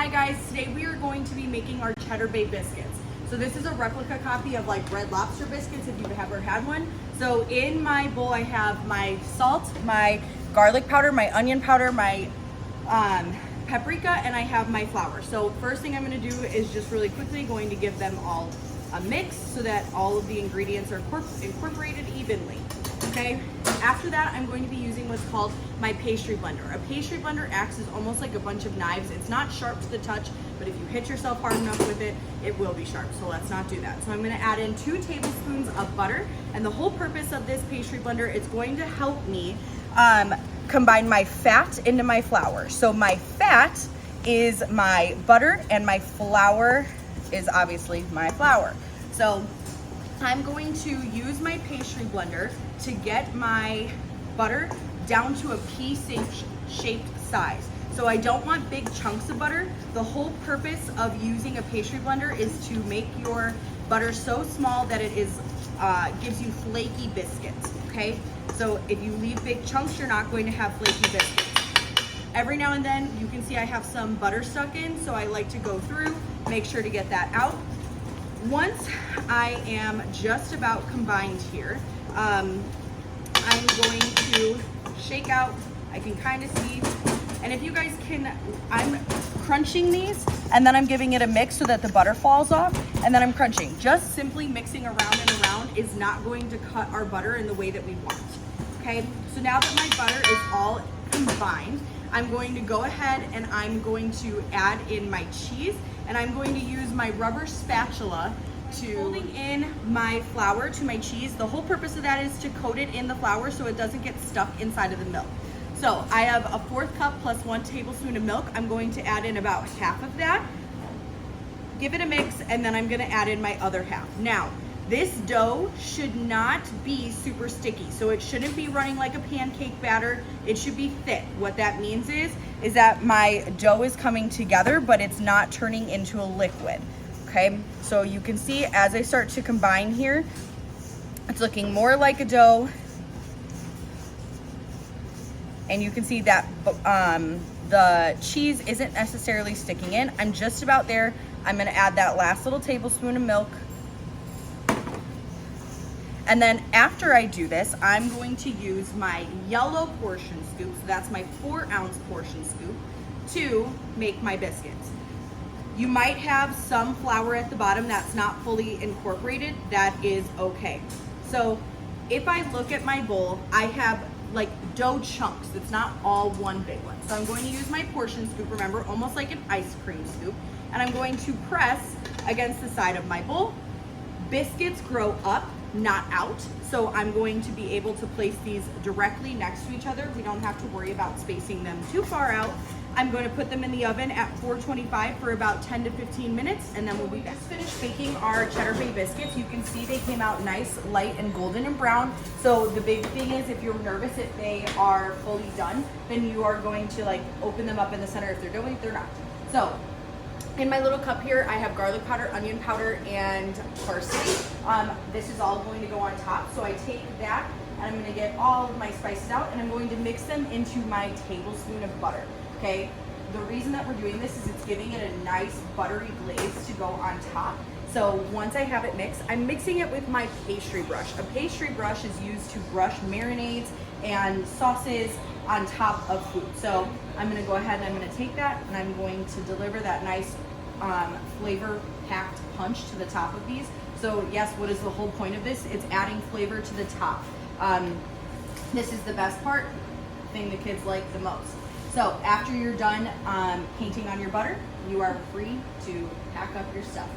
Hi guys, today we are going to be making our Cheddar Bay Biscuits. So this is a replica copy of like Red Lobster biscuits if you've ever had one. So in my bowl I have my salt, my garlic powder, my onion powder, my paprika, and I have my flour. So first thing I'm going to do is just really quickly going to give them all a mix so that all of the ingredients are incorporated evenly. Okay, after that I'm going to be using what's called my pastry blender. A pastry blender acts as almost like a bunch of knives. It's not sharp to the touch, but if you hit yourself hard enough with it, it will be sharp. So let's not do that. So I'm going to add in 2 tablespoons of butter, and the whole purpose of this pastry blender is going to help me combine my fat into my flour. So my fat is my butter and my flour is obviously my flour. So I'm going to use my pastry blender to get my butter down to a pea-shaped size. So I don't want big chunks of butter. The whole purpose of using a pastry blender is to make your butter so small that it is gives you flaky biscuits, okay? So if you leave big chunks, you're not going to have flaky biscuits. Every now and then, you can see I have some butter stuck in, so I like to go through, make sure to get that out. Once I am just about combined here, I'm going to shake out. I can kind of see, and if you guys can, I'm crunching these and then I'm giving it a mix so that the butter falls off, and then I'm crunching. Just simply mixing around and around is not going to cut our butter in the way that we want. Okay, so now that my butter is all combined, I'm going to go ahead and I'm going to add in my cheese, and I'm going to use my rubber spatula to holding in my flour to my cheese. The whole purpose of that is to coat it in the flour so it doesn't get stuck inside of the milk. So I have a 1/4 cup plus 1 tablespoon of milk. I'm going to add in about half of that, give it a mix, and then I'm going to add in my other half. Now, this dough should not be super sticky, so it shouldn't be running like a pancake batter. It should be thick. What that means is that my dough is coming together, but it's not turning into a liquid. Okay, so you can see as I start to combine here, it's looking more like a dough, and you can see that the cheese isn't necessarily sticking in. I'm just about there. I'm going to add that last little tablespoon of milk. And then after I do this, I'm going to use my yellow portion scoop, so that's my 4-ounce portion scoop, to make my biscuits. You might have some flour at the bottom that's not fully incorporated. That is okay. So if I look at my bowl, I have like dough chunks. It's not all one big one. So I'm going to use my portion scoop, remember, almost like an ice cream scoop, and I'm going to press against the side of my bowl. Biscuits grow up, not out, so I'm going to be able to place these directly next to each other. We don't have to worry about spacing them too far out. I'm going to put them in the oven at 425 for about 10 to 15 minutes, and then we'll be back. Just finished baking our Cheddar Bay Biscuits. You can see they came out nice, light, and golden and brown. So the big thing is, if you're nervous if they are fully done, then you are going to like open them up in the center if they're doing, they're not. So in my little cup here, I have garlic powder, onion powder, and parsley. This is all going to go on top. So I take that, and I'm going to get all of my spices out, and I'm going to mix them into my tablespoon of butter. Okay, the reason that we're doing this is it's giving it a nice buttery glaze to go on top. So once I have it mixed, I'm mixing it with my pastry brush. A pastry brush is used to brush marinades and sauces on top of food. So I'm going to go ahead and I'm going to take that, and I'm going to deliver that nice flavor-packed punch to the top of these. So yes, what is the whole point of this? It's adding flavor to the top. This is the best part, thing the kids like the most. So after you're done painting on your butter, you are free to pack up your stuff.